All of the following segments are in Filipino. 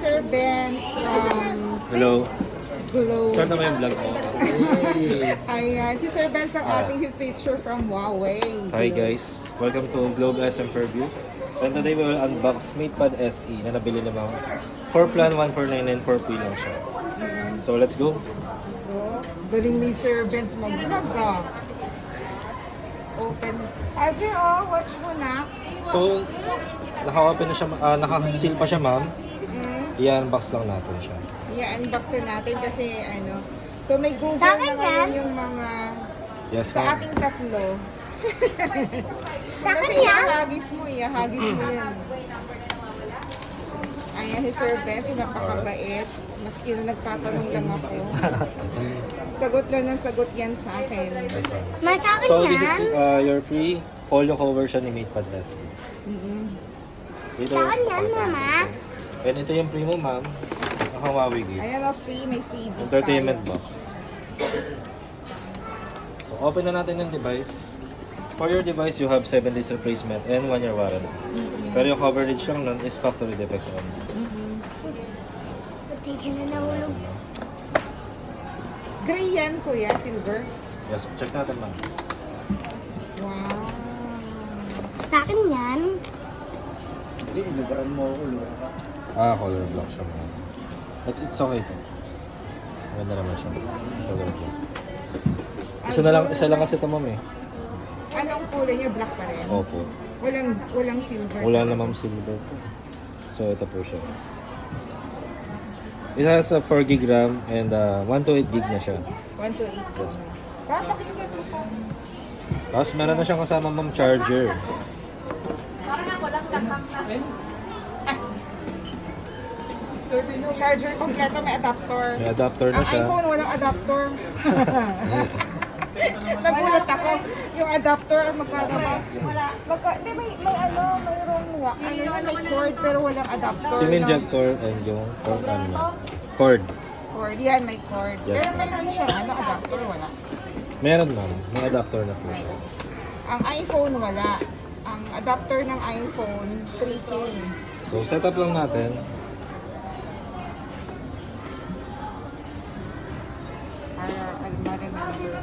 Sir Benz from Hello. Globe. Start naman yung vlog mo. Ayan, si Sir Benz ang ating feature from Huawei. Hi guys. Welcome to Globe SM Fairview. And today we will unbox MatePad SE na nabili naman 4 plan 1499 4 free lang siya. So let's go. Galing ni Sir Benz mag-vlog ka. Open. Adrian, watch mo na. So naka-open na siya, naka-seal pa siya ma'am. I-unbox lang natin siya. I-unbox na natin kasi ano. So may Google Sa akin na ngayon yan? yung mga Yes sa ma'am. ating tatlo. Sa akin Kasi yan? ihahagis mo yan. Ayan si Sir Benz, napakabait. Maski na nagtatanong lang ako. Sagot lang ng sagot yan sa akin. Yes, ma'am. Ma, sa akin So yan? this is your free folio cover siya ni MatePad SE. Dito, Sa akin yan, mama. And ito yung free mo ma'am. Ang Huawei gift. Ayan o, free, may freebies Entertainment tayo. box. So, open na natin yung device. For your device, you have 7 days replacement and 1 year warranty. Pero yung coverage lang nun is factory defects only. Pati ka na nahulog. Gray yan, kuya, silver. Yes, check natin ma'am. Wow. Sa akin yan? Color block siya ma'am. But it's okay to. Maganda naman siya. Color block. Isa lang kasi ito ma'am eh. Anong kulay niya? Black pa rin? Opo. Walang silver. Wala na ma'am silver po. So ito po siya. It has a 4 gig RAM and 128 gig na siya. 1 to 8 po. Papakinggan mo po. Tapos meron na siyang kasama ma'am charger. Charger kompleto, may adapter. May adapter na Ang siya. iPhone, walang adapter. Nagulat ako. Yung adapter, magkano ba? Hindi, mayroong may cord, pero walang adapter. SIM injector and yung cord. Cord, yan, may cord. Yes, Pero ma'am. mayroon siya, adapter, wala. Meron ma'am. May adapter na po siya. Ang iPhone, wala. Ang adapter ng iPhone, 3K. So setup lang natin. Para, ma-remember.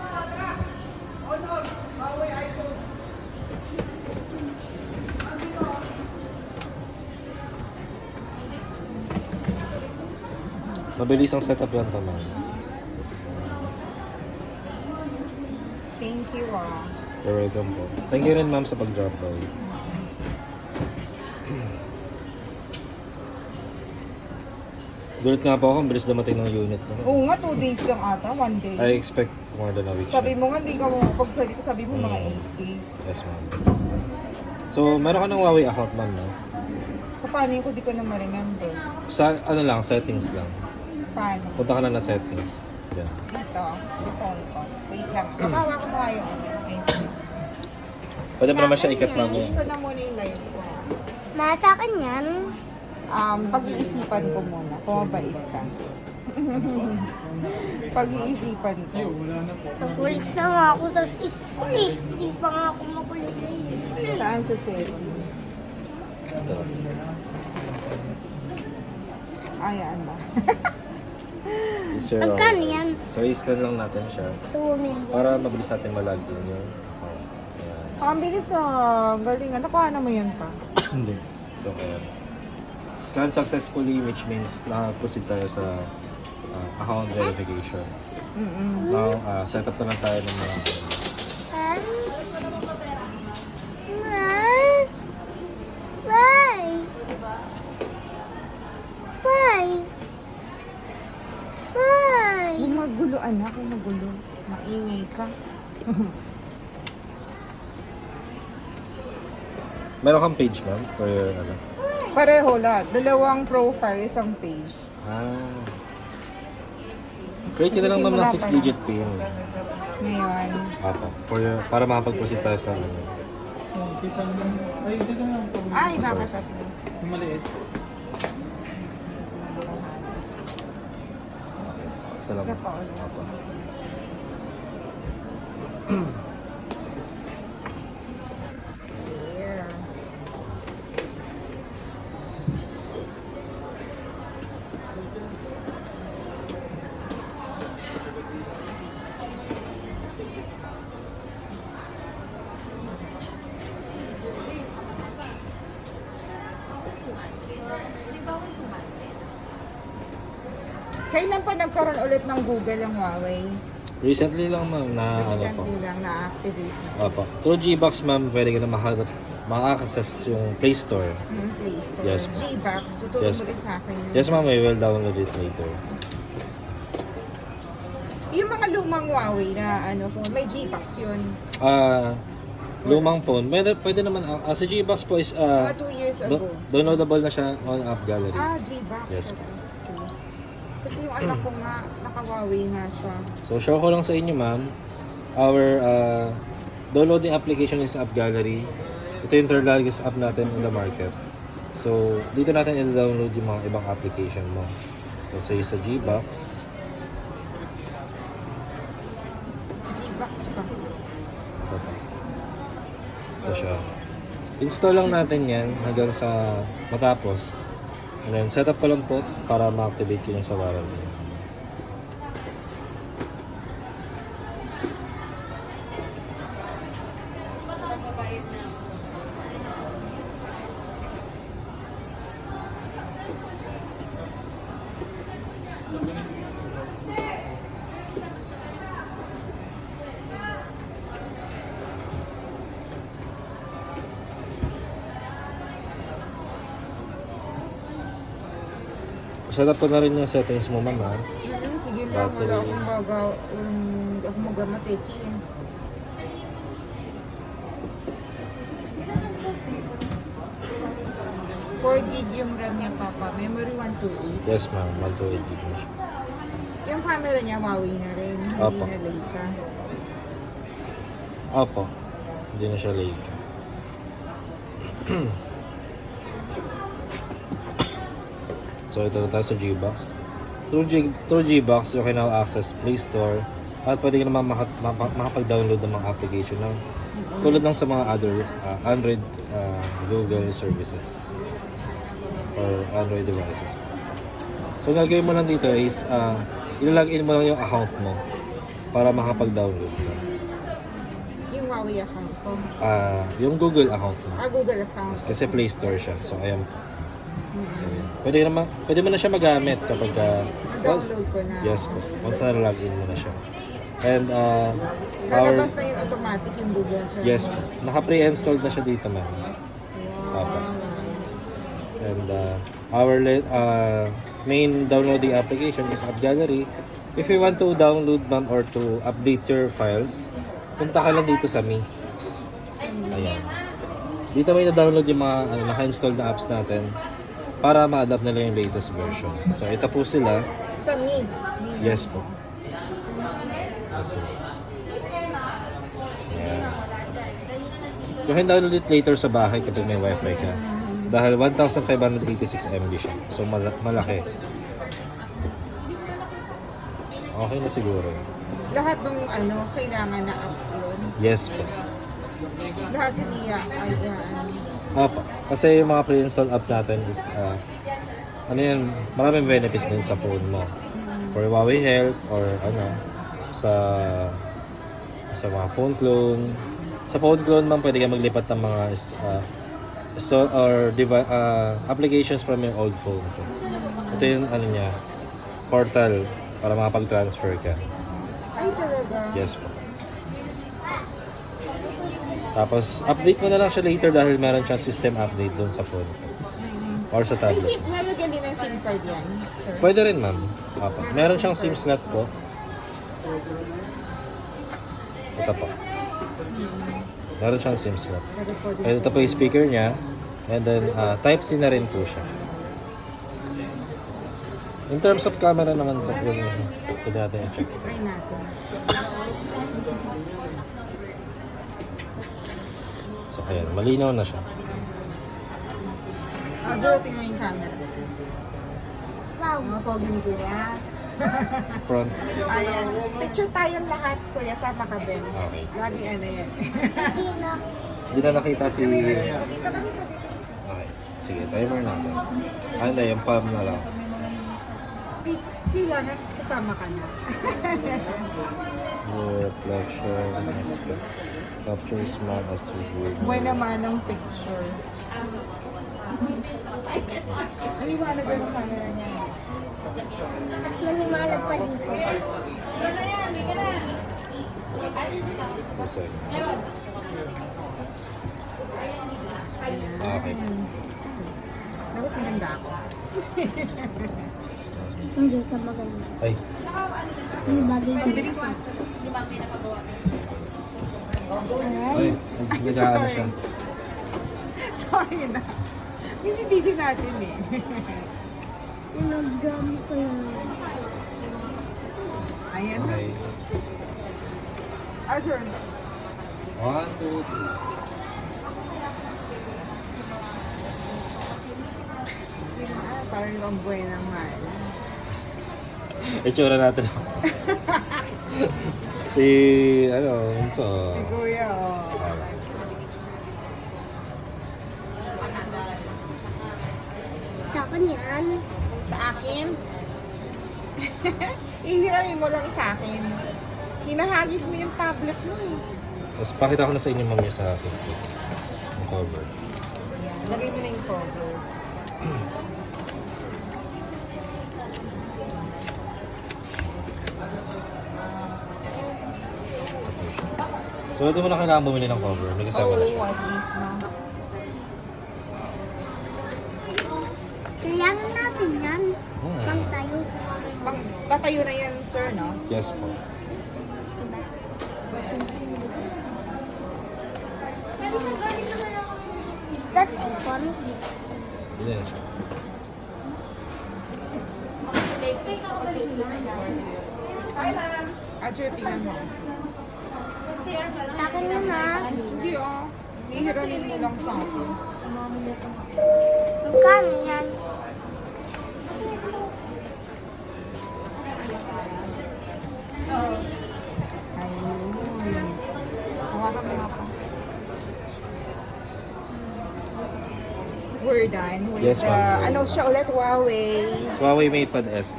Mabilis ang setup lang to ma'am. Thank you, You're welcome po. Thank you rin ma'am sa pag-drop by. Gulat nga po ako, ang bilis dumating ng unit mo. Oo nga, 2 days lang ata, 1 day. I expect more than a week Sabi siya. mo nga, hindi ka mo pagsalita, sabi mo mga 8 days. Yes ma'am. So, meron ka ng Huawei account ma'am, no? Paano yun kung di ko na ma-remember? Sa ano lang, settings lang. Paano? Punta ka na na settings. Yan. Dito, sa phone ko. Wait lang. Kapawa ko mo kayo. Pwede mo naman siya ikat ma'am. Finish ko na muna yung live ko. Ma, sa akin yan? Pag-iisipan ko muna kung mabait ka. Pag-iisipan ko. Nagulis na nga ako, tapos iskulit. Hindi pa nga ako makulit. Saan sa settings? Ayan ba? Sir, Magkano yan? So, i-scan lang natin siya 2 million. para mabilis natin malagyan yung Ayan. Ang bilis galing. Nakuha na mo yan pa. Hindi. So, scan successfully, which means nakaproceed tayo sa account verification. Now, set up na lang tayo ng mga Ma? Why? Why? Why? Kung magulo, anak, kung magulo. Maingay ka. Meron kang page, ma'am? For your, ano? Pareho lahat. Dalawang profile, isang page. Create ka na lang, ma'am, ng Simula pa 6-digit PIN. Ngayon. Apo. Para makapag-proceed tayo sa, ano. Ay, nakashot na. Isa lang. Isa pa ulit. Apo. Here. Kailan pa nagkaroon ulit ng Google ang Huawei? Recently lang ma'am na ano po. Recently lang na-activate. Opo. Through Gbox ma'am, pwede ka na ma-access yung Play Store. Play Store. Yes. Gbox. Tutulong Yes. mo rin sa akin yun. Yes ma'am, I will download it later. Yung mga lumang Huawei na ano phone, may Gbox yun. Lumang phone, pwede naman, sa Gbox po is, Mga 2 years ago. downloadable na siya on App Gallery. Gbox. Yes. Okay. Kasi yung anak ko nga, naka-Huawei nga siya. So, show ko lang sa inyo ma'am, our downloading application is App Gallery. Ito yung third largest app natin in the market. So, dito natin i-download yung mga ibang application mo. So, say sa Gbox. Gbox pa. Ito siya. Install lang natin yan hanggang sa matapos. And then, setup ko lang po para ma-activate ko yung sa warranty. Setup ko na rin yung settings mo, ma'am, ha? Sige lang, Battery. wala akong hindi ako magamateki. 4 gig yung RAM niya, Papa. Memory 128. Yes, ma'am. 128 gig na siya. Yung camera niya, Huawei na rin. Hindi Opo. na Leica. Opo. Hindi na siya late. So, ito na tayo sa Gbox. Through Gbox, you can now access Play Store at pwede ka naman makapag-download ng mga application ng tulad lang sa mga other Android Google services or Android devices. So, gagawin mo lang dito is ilalagin mo lang yung account mo para makapag-download ka. Yung Huawei account ko. Yung Google account mo. Google account. Kasi Play Store siya. So, ayan. So, pwede mo na siya magamit kapag Na-download ko na. yes po. Once na login mo na siya. And our Lalabas na yun automatic yung Google siya. yes po. Naka-pre-installed na siya dito, ma'am. Opo. And our main downloading application is App Gallery. If you want to download, ma'am, or to update your files, punta ka lang dito sa Me. Ayan. Dito may na-download yung mga naka-install na apps natin para ma-adapt nila yung latest version. So, ito po sila. Sa Me. Yes po. Yes po. Ayan. You can download it later sa bahay kapag may wifi ka. Dahil 1,586 MB siya. So, malaki. Okay na siguro. Lahat ng kailangan na app yun. Yes po. Lahat yun Opo. Kasi yung mga pre-install app natin is, maraming benefits din sa phone mo. For Huawei Health or sa mga phone clone. Sa phone clone man, pwede ka maglipat ng mga store or applications from your old phone. Ito yung portal para makapag-transfer ka. Ay, talaga. Yes po. Tapos, update mo na lang siya later dahil meron siyang system update doon sa phone or sa May tablet. lalagyan din ng SIM card yan, sir. Pwede rin, ma'am. Apo. Meron siyang SIM slot po. Ito po. Meron siyang SIM slot. Pero pwede And ito po yung speaker niya. And then, Type-C na rin po siya. In terms of camera naman po, pwede natin i-check. try natin. So, ayan. Malinaw na siya. Zero, tingnan yung camera. Wow. Mga pogi ni Kuya. Front. Ayan. Picture tayong lahat, Kuya. Sama ka, Ben. Okay. Lagi yan. Hindi na. Hindi na nakita si... Dito kami. Okay. Sige, timer natin. Hindi, yung palm na lang. Kailangan kasama ka na. Reflection, aspect. Capture smart as to view. Buwan naman ng picture. Ano yung mga nagano camera niya? Mas malimalag pa dito. 2 seconds. Okay. Dapat maganda ako. Hindi ka maganda. Ay, Hindi bagay dito. ay, nag-ano siya. Sorry na. Hindi video natin eh. Nag-jam ko yun. Ayan na. Okay. Azure. 1, 2, 3. Parang yung buhay ng mahal. Itsura natin. Si, so... Si Kuya, oh. Sa akin yan. Sa akin? Ihiramin mo lang sa akin. Hinahagis mo yung tablet mo eh. Tapos pakita ko na sa inyo mamaya sa Facebook. Yung cover. Lagay mo na yung cover. So, hindi mo na kailangan bumili ng cover. May kasama na siya. at least no. Kailangan natin yan. Hmm. Pang tayo. Tatayo na yan, sir, no? Yes po. Diba? Is that aircon? Hindi na siya. Azure, tingnan mo. Sa akin yun ha. Hindi oh. Ihiramin mo lang sa akin. Magkano yan? Ayun. Hawakan mo ako. We're done with Yes, ma'am. ano siya ulit, Huawei. Huawei MatePad SE.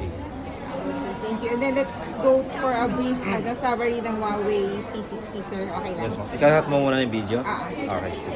Thank you. And then let's go for a brief summary ng Huawei P60, sir. Okay lang? Yes po. Ikakat mo muna yung video? Ah, okay. Okay, sige.